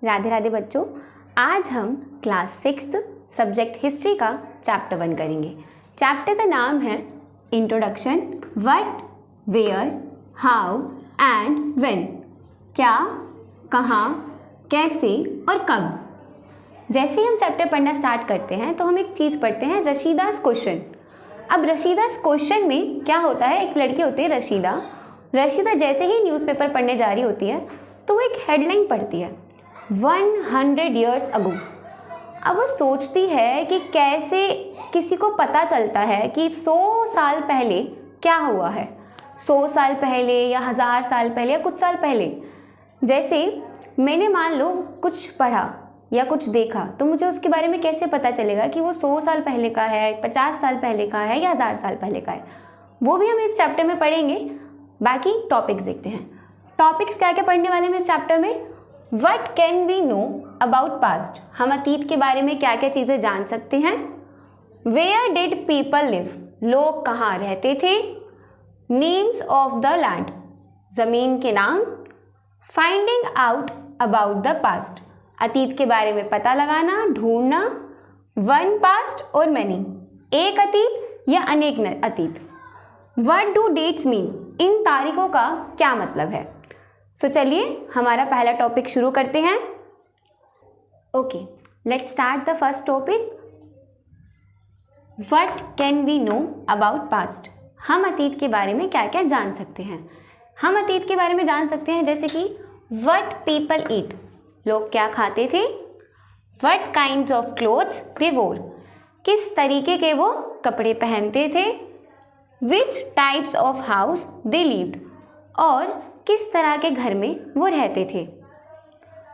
राधे राधे बच्चों, आज हम क्लास 6 सब्जेक्ट हिस्ट्री का चैप्टर 1 करेंगे। चैप्टर का नाम है introduction, what, where, how and when. क्या, कहाँ, कैसे और कब। जैसे ही हम चैप्टर पढ़ना स्टार्ट करते हैं तो हम एक चीज़ पढ़ते हैं, रशीदास क्वेश्चन। अब रशीदास क्वेश्चन में क्या होता है, एक लड़की होती है रशीदा जैसे ही न्यूज़पेपर पढ़ने जा रही होती है तो वो एक हेडलाइन पढ़ती है 100 years ago। अब वो सोचती है कि कैसे किसी को पता चलता है कि 100 साल पहले क्या हुआ है, 100 साल पहले या 1000 साल पहले या कुछ साल पहले। जैसे मैंने मान लो कुछ पढ़ा या कुछ देखा तो मुझे उसके बारे में कैसे पता चलेगा कि वो 100 साल पहले का है, 50 साल पहले का है या 1000 साल पहले का है। वो भी हम इस चैप्टर में पढ़ेंगे। बाकी टॉपिक्स देखते हैं। टॉपिक्स क्या क्या पढ़ने वाले हैं इस चैप्टर में। What can we know about past, हम अतीत के बारे में क्या क्या चीज़ें जान सकते हैं। वेयर डिड पीपल लिव, लोग कहाँ रहते थे। नेम्स ऑफ द लैंड, ज़मीन के नाम। Finding out about the past, अतीत के बारे में पता लगाना, ढूंढना। वन पास्ट और मैनी, एक अतीत या अनेक अतीत। व्हाट डू डेट्स मीन, इन तारीखों का क्या मतलब है। सो चलिए हमारा पहला टॉपिक शुरू करते हैं। Okay, let's start the first topic. What can we know about past, हम अतीत के बारे में क्या क्या जान सकते हैं। हम अतीत के बारे में जान सकते हैं जैसे कि व्हाट पीपल ईट, लोग क्या खाते थे। व्हाट काइंड्स ऑफ क्लोथ्स दे वोर, किस तरीके के वो कपड़े पहनते थे। Which types of house they lived, और किस तरह के घर में वो रहते थे।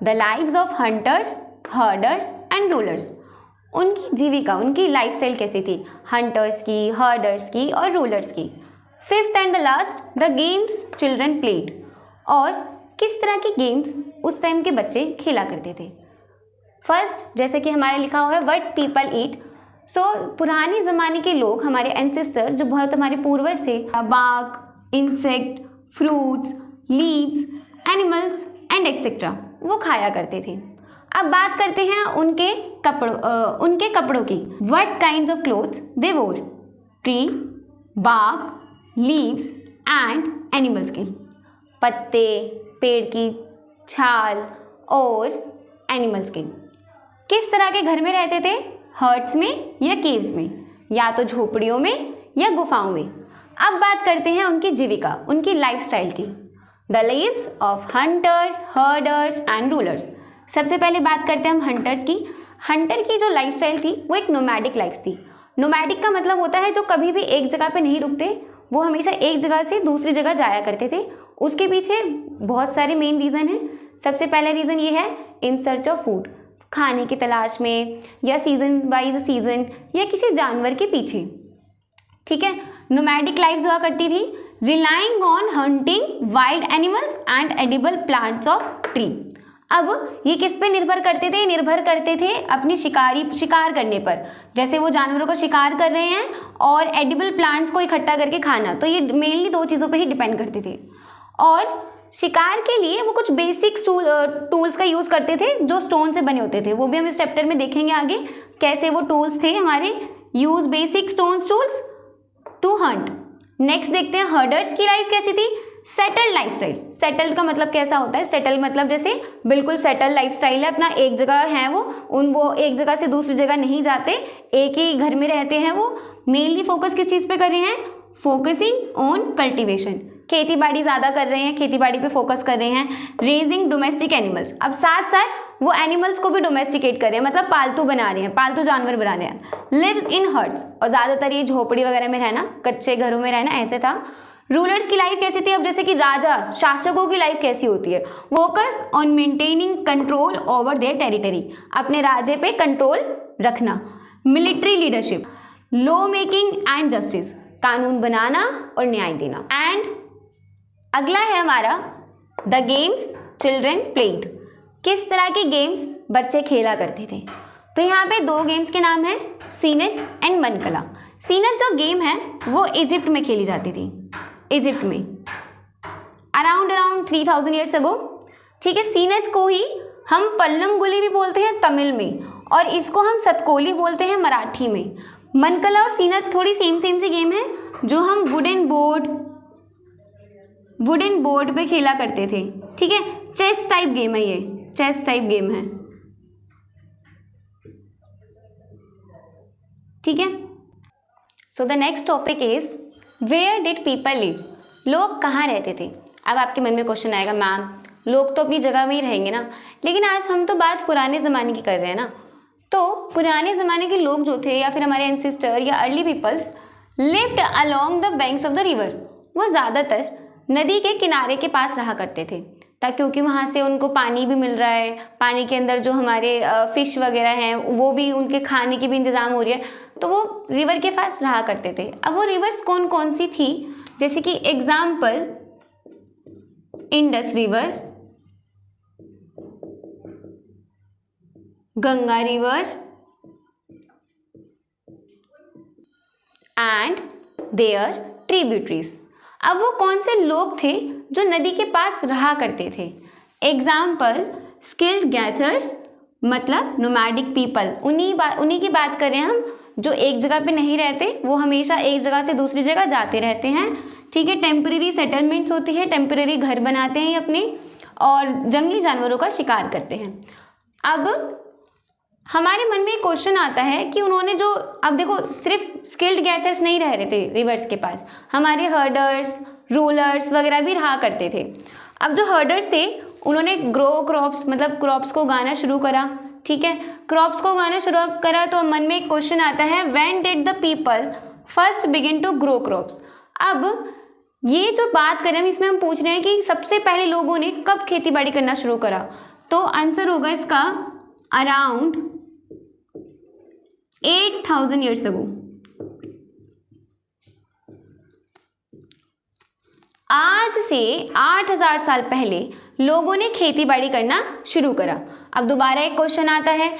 The lives of hunters, herders and rulers, उनकी जीविका, उनकी लाइफस्टाइल कैसी थी, हंटर्स की, हर्डर्स की और रूलर्स की। Fifth and the last, the games children played, और किस तरह के गेम्स उस टाइम के बच्चे खेला करते थे। फर्स्ट, जैसे कि हमारे लिखा हुआ है व्हाट पीपल ईट। सो पुराने ज़माने के लोग, हमारे एंसेस्टर, जो बहुत हमारे पूर्वज थे, bug, insect, fruits, leaves, animals and etcetera, वो खाया करते थे। अब बात करते हैं उनके कपड़ों की। व्हाट काइंड्स ऑफ क्लोथ्स दे वोर। Tree, Bagh, leaves and animal skin, पत्ते, पेड़ की छाल और एनिमल स्किन। किस तरह के घर में रहते थे, हर्ट्स में या केव्स में, या तो झोपड़ियों में या गुफाओं में। अब बात करते हैं उनकी जीविका, उनकी लाइफस्टाइल की। The lives of hunters, herders and rulers. सबसे पहले बात करते हैं हम हंटर्स की। हंटर की जो लाइफस्टाइल थी वो एक नोमैडिक लाइफ थी। नोमैडिक का मतलब होता है जो कभी भी एक जगह पे नहीं रुकते, वो हमेशा एक जगह से दूसरी जगह जाया करते थे। उसके पीछे बहुत सारे मेन रीज़न हैं। सबसे पहला रीज़न ये है इन सर्च ऑफ फूड, खाने की तलाश में, या सीजन वाइज सीजन, या किसी जानवर के पीछे। ठीक है, नोमैडिक लाइफ हुआ करती थी। Relying on hunting wild animals and edible plants of tree. अब ये किस पे निर्भर करते थे, निर्भर करते थे अपनी शिकार करने पर। जैसे वो जानवरों को शिकार कर रहे हैं और एडिबल प्लांट्स को इकट्ठा करके खाना, तो ये मेनली दो चीज़ों पे ही डिपेंड करते थे। और शिकार के लिए वो कुछ बेसिक टूल्स का यूज़ करते थे जो स्टोन से बने होते थे। वो भी हम इस चैप्टर में देखेंगे आगे कैसे वो टूल्स थे हमारे। Use basic stone tools to hunt. Next देखते हैं हर्डर्स की लाइफ कैसी थी। Settled lifestyle. सेटल्ड का मतलब कैसा होता है, सेटल मतलब जैसे बिल्कुल सेटल लाइफस्टाइल है, अपना एक जगह है वो एक जगह से दूसरी जगह नहीं जाते, एक ही घर में रहते हैं। वो मेनली फोकस किस चीज़ पे कर रहे हैं, फोकसिंग ऑन कल्टीवेशन, खेती बाड़ी ज़्यादा कर रहे हैं, खेती बाड़ी पे फोकस कर रहे हैं। रेजिंग डोमेस्टिक एनिमल्स, अब साथ साथ वो एनिमल्स को भी डोमेस्टिकेट कर रहे हैं, मतलब पालतू बना रहे हैं, पालतू जानवर बना रहे हैं। लिव्स इन हर्ट्स, और ज़्यादातर ये झोपड़ी वगैरह में रहना, कच्चे घरों में रहना, ऐसे था। रूलर्स की लाइफ कैसी थी, अब जैसे कि राजा शासकों की लाइफ कैसी होती है। Focus on maintaining control over their territory, अपने राज्य पे कंट्रोल रखना। Military leadership, law making and justice, कानून बनाना और न्याय देना। एंड अगला है हमारा द गेम्स चिल्ड्रन प्लेड, किस तरह के गेम्स बच्चे खेला करते थे। तो यहाँ पे दो गेम्स के नाम हैं, सीनेट एंड मनकला। सीनेट जो गेम है वो इजिप्ट में खेली जाती थी, इजिप्ट में अराउंड 3000 ईयर्स अगो। ठीक है, सीनेट को ही हम पल्लमगुली भी बोलते हैं तमिल में, और इसको हम सतकोली बोलते हैं मराठी में। मनकला और सीनत थोड़ी सेम सी गेम है जो हम वुडन बोर्ड पे खेला करते थे, ठीक है। चेस टाइप गेम है, ये चेस टाइप गेम है, ठीक है। So the next topic is where did people live, लोग कहाँ रहते थे। अब आपके मन में क्वेश्चन आएगा, मैम लोग तो अपनी जगह में ही रहेंगे ना, लेकिन आज हम तो बात पुराने ज़माने की कर रहे हैं ना। तो पुराने ज़माने के लोग जो थे, या फिर हमारे एंसेस्टर या early peoples lived along the banks of the river, वो ज़्यादातर नदी के किनारे के पास रहा करते थे, ताकि क्योंकि वहाँ से उनको पानी भी मिल रहा है, पानी के अंदर जो हमारे फिश वगैरह हैं वो भी, उनके खाने की भी इंतज़ाम हो रही है, तो वो रिवर के पास रहा करते थे। अब वो रिवर्स कौन कौन सी थी, जैसे कि example Indus river, Ganga river and their tributaries. अब वो कौन से लोग थे जो नदी के पास रहा करते थे। एग्जाम्पल स्किल्ड गैथर्स, मतलब नोमैडिक पीपल, उन्हीं की बात करें हम, जो एक जगह पे नहीं रहते, वो हमेशा एक जगह से दूसरी जगह जाते रहते हैं, ठीक है। टेम्परेरी सेटलमेंट्स होती है, टेम्परेरी घर बनाते हैं अपने, और जंगली जानवरों का शिकार करते हैं। अब हमारे मन में एक क्वेश्चन आता है कि उन्होंने जो, अब देखो सिर्फ स्किल्ड गैथर्स नहीं रह रहे थे रिवर्स के पास, हमारे हर्डर्स, रूलर्स वगैरह भी रहा करते थे। अब जो हर्डर्स थे उन्होंने ग्रो क्रॉप्स, मतलब क्रॉप्स को उगाना शुरू करा, ठीक है। क्रॉप्स को उगाना शुरू करा तो मन में एक क्वेश्चन आता है, when did the people first begin to grow crops. अब ये जो बात करें हम, इसमें हम पूछ रहे हैं कि सबसे पहले लोगों ने कब खेती बाड़ी करना शुरू करा, तो आंसर होगा इसका अराउंड 8000 ईयर्स अगो। आज से 8000 साल पहले लोगों ने खेती बाड़ी करना शुरू करा। अब दोबारा एक क्वेश्चन आता है,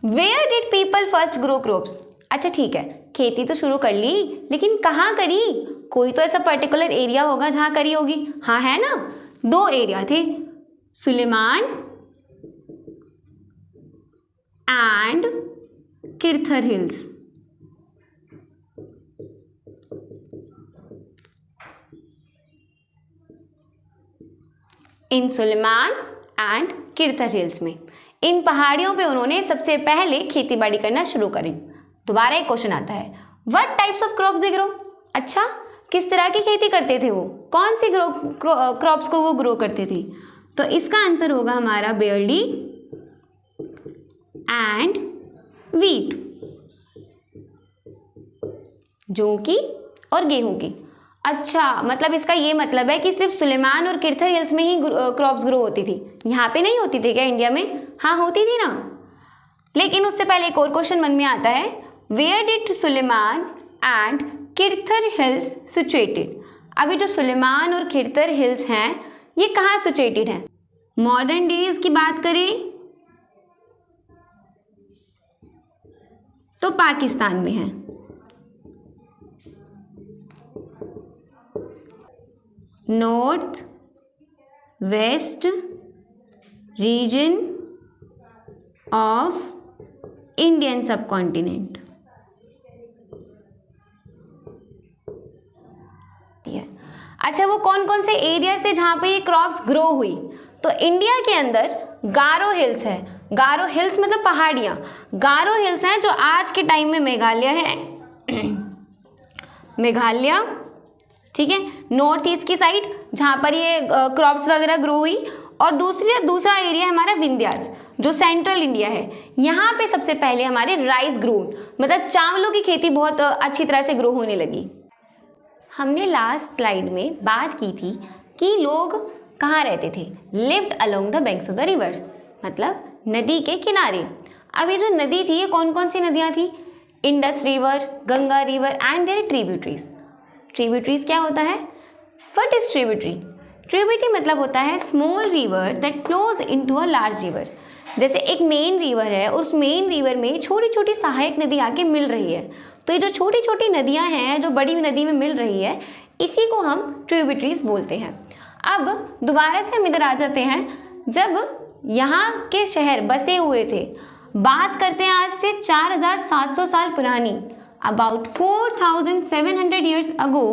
where did people first grow crops. अच्छा ठीक है, खेती तो शुरू कर ली, लेकिन कहाँ करी, कोई तो ऐसा पर्टिकुलर एरिया होगा जहाँ करी होगी। हाँ है ना, 2 एरिया थे, सुलेमान एंड किर्थर हिल्स। इन सुलेमान एंड किर्थर हिल्स में, इन पहाड़ियों पे उन्होंने सबसे पहले खेती बाड़ी करना शुरू करी। दोबारा एक क्वेश्चन आता है, what types of crops they grow. अच्छा, किस तरह की खेती करते थे वो, कौन सी क्रॉप्स को वो ग्रो करते थे, तो इसका आंसर होगा हमारा बेयरली एंड वीट, जौ की और गेहूं की। अच्छा, मतलब इसका ये मतलब है कि सिर्फ सुलेमान और किर्थर हिल्स में ही क्रॉप्स ग्रो होती थी, यहाँ पे नहीं होती थी क्या इंडिया में। हाँ होती थी ना, लेकिन उससे पहले एक और क्वेश्चन मन में आता है, where did Sulaiman and Kirthar hills situated. अभी जो सुलेमान और किर्थर हिल्स हैं ये कहाँ सिचुएटेड हैं। मॉडर्न डेज की बात करें तो पाकिस्तान में है, north west region of Indian सब कॉन्टिनेंट। अच्छा, वो कौन कौन से एरियाज थे जहां पे ये क्रॉप्स ग्रो हुई, तो इंडिया के अंदर गारो हिल्स है। गारो हिल्स मतलब पहाड़ियाँ, गारो हिल्स हैं जो आज के टाइम में मेघालय है, मेघालय, ठीक है, नॉर्थ ईस्ट की साइड जहाँ पर ये क्रॉप्स वगैरह ग्रो हुई। और दूसरा एरिया है हमारा विंध्यास जो सेंट्रल इंडिया है, यहाँ पे सबसे पहले हमारे राइस ग्रोन, मतलब चावलों की खेती बहुत अच्छी तरह से ग्रो होने लगी। हमने लास्ट स्लाइड में बात की थी कि लोग कहाँ रहते थे, lived along the banks of the reverse, मतलब नदी के किनारे। अब ये जो नदी थी ये कौन कौन सी नदियाँ थी, Indus river, Ganga river and their tributaries. Tributaries क्या होता है, व्हाट इज ट्रिब्यूटरी। ट्रिब्यूटरी मतलब होता है small river that flows into a large river. जैसे एक मेन रिवर है और उस मेन रिवर में छोटी छोटी सहायक नदी आके मिल रही है, तो ये जो छोटी छोटी नदियाँ हैं जो बड़ी नदी में मिल रही है, इसी को हम ट्रिब्यूटरीज बोलते हैं। अब दोबारा से हम इधर आ जाते हैं, जब यहाँ के शहर बसे हुए थे। बात करते हैं आज से 4700 साल पुरानी, about 4700 years ago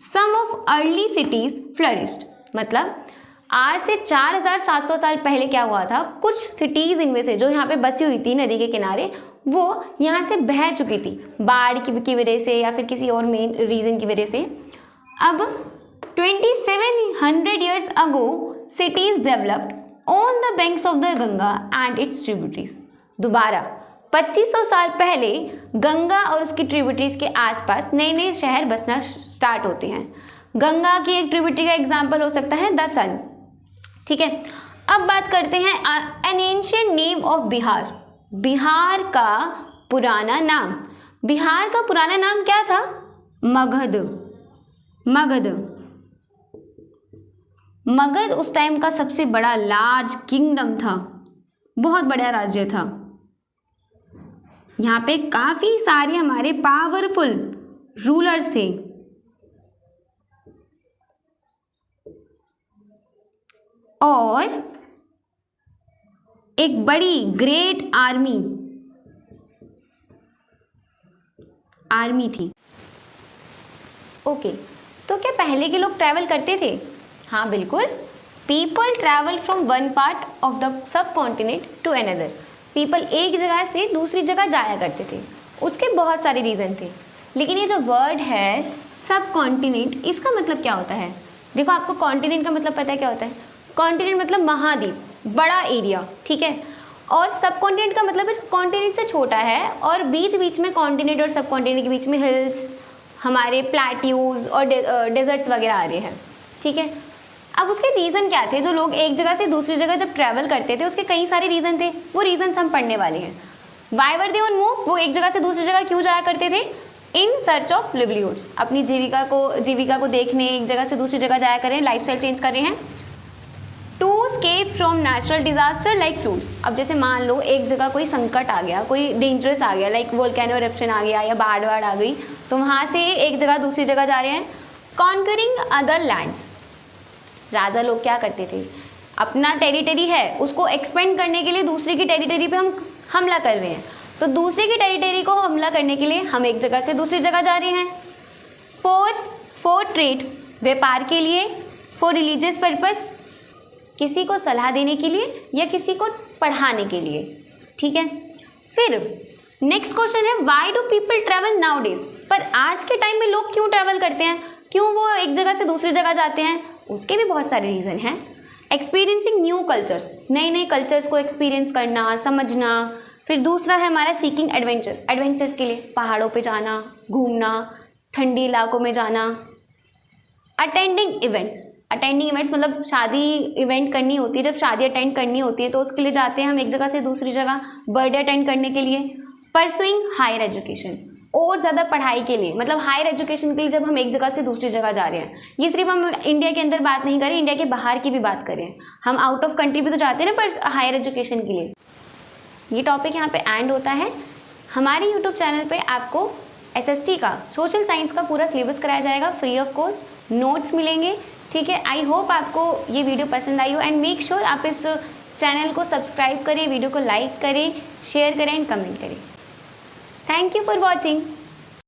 some of early cities flourished। मतलब आज से 4700 साल पहले क्या हुआ था, कुछ सिटीज़ इनमें से जो यहाँ पे बसी हुई थी नदी के किनारे, वो यहाँ से बह चुकी थी बाढ़ की वजह से या फिर किसी और मेन रीज़न की वजह से। अब 2700 years ago cities developed on the banks of the Ganga and its tributaries। दोबारा 2500 साल पहले गंगा और उसकी ट्रिब्यूटरीज के आसपास नए नए शहर बसना स्टार्ट होते हैं। गंगा की एक ट्रिब्यूटरी का एग्जाम्पल हो सकता है द सन। ठीक है, अब बात करते हैं N ancient name of Bihar. Bihar का पुराना नाम, बिहार का पुराना नाम क्या था? मगध। मगध मगध उस टाइम का सबसे बड़ा लार्ज किंगडम था, बहुत बड़ा राज्य था। यहाँ पे काफी सारे हमारे पावरफुल रूलर्स थे। और एक बड़ी ग्रेट आर्मी थी। ओके, तो क्या पहले के लोग ट्रैवल करते थे? हाँ बिल्कुल। People travel from one part of the subcontinent to another. People एक जगह से दूसरी जगह जाया करते थे, उसके बहुत सारे रीज़न थे। लेकिन ये जो वर्ड है सब कॉन्टिनेंट, इसका मतलब क्या होता है? देखो, आपको कॉन्टिनेंट का मतलब पता है क्या होता है? कॉन्टिनेंट मतलब महाद्वीप, बड़ा एरिया, ठीक है। और सब कॉन्टिनेंट का मतलब है कॉन्टिनेंट से छोटा है और बीच बीच में कॉन्टिनेंट और सब कॉन्टिनेंट के बीच में हिल्स, हमारे प्लेट्यूज और डेजर्ट्स वगैरह आ रहे हैं, ठीक है। अब उसके रीज़न क्या थे? जो लोग एक जगह से दूसरी जगह जब ट्रैवल करते थे उसके कई सारे रीज़न थे, वो रीजन्स हम पढ़ने वाले हैं। Why were they on move? वो एक जगह से दूसरी जगह क्यों जाया करते थे? इन सर्च ऑफ लिवलीहुड्स, अपनी जीविका को देखने एक जगह से दूसरी जगह जाया करें, लाइफस्टाइल चेंज कर रहे हैं। To escape from natural disaster like floods. अब जैसे मान लो एक जगह कोई संकट आ गया, कोई डेंजरस आ गया, लाइक वोल्केनो इरप्शन आ गया या बाढ़ आ गई, तो वहाँ से एक जगह दूसरी जगह जा रहे हैं। कॉन्करिंग अदर लैंड्स, राजा लोग क्या करते थे? अपना टेरिटरी है उसको एक्सपेंड करने के लिए दूसरे की टेरिटरी पे हम हमला कर रहे हैं, तो दूसरे की टेरिटरी को हमला करने के लिए हम एक जगह से दूसरी जगह जा रहे हैं। फॉर ट्रेड, व्यापार के लिए। फॉर रिलीजियस पर्पस, किसी को सलाह देने के लिए या किसी को पढ़ाने के लिए, ठीक है। फिर नेक्स्ट क्वेश्चन है why do people travel now days? पर आज के टाइम में लोग क्यों ट्रैवल करते हैं, क्यों वो एक जगह से दूसरी जगह जाते हैं? उसके भी बहुत सारे रीज़न हैं। एक्सपीरियंसिंग न्यू कल्चर्स, नए नए कल्चर्स को एक्सपीरियंस करना, समझना। फिर दूसरा है हमारा सीकिंग एडवेंचर, एडवेंचर्स के लिए पहाड़ों पे जाना, घूमना, ठंडी इलाकों में जाना। अटेंडिंग इवेंट्स, अटेंडिंग इवेंट्स मतलब शादी इवेंट करनी होती है, जब शादी अटेंड करनी होती है तो उसके लिए जाते हैं हम एक जगह से दूसरी जगह, बर्थडे अटेंड करने के लिए। परसुइंग हायर एजुकेशन, और ज़्यादा पढ़ाई के लिए, मतलब हायर एजुकेशन के लिए जब हम एक जगह से दूसरी जगह जा रहे हैं। ये सिर्फ हम इंडिया के अंदर बात नहीं करें, इंडिया के बाहर की भी बात करें, हम आउट ऑफ कंट्री भी तो जाते हैं ना पर हायर एजुकेशन के लिए। ये टॉपिक यहाँ पे एंड होता है। हमारे यूट्यूब चैनल पे आपको SST का, सोशल साइंस का पूरा सिलेबस कराया जाएगा, फ्री ऑफ कॉस्ट नोट्स मिलेंगे, ठीक है। आई होप आपको ये वीडियो पसंद आई हो एंड मेक श्योर आप इस चैनल को सब्सक्राइब करें, वीडियो को लाइक करें, शेयर करें एंड कमेंट करें। Thank you for watching.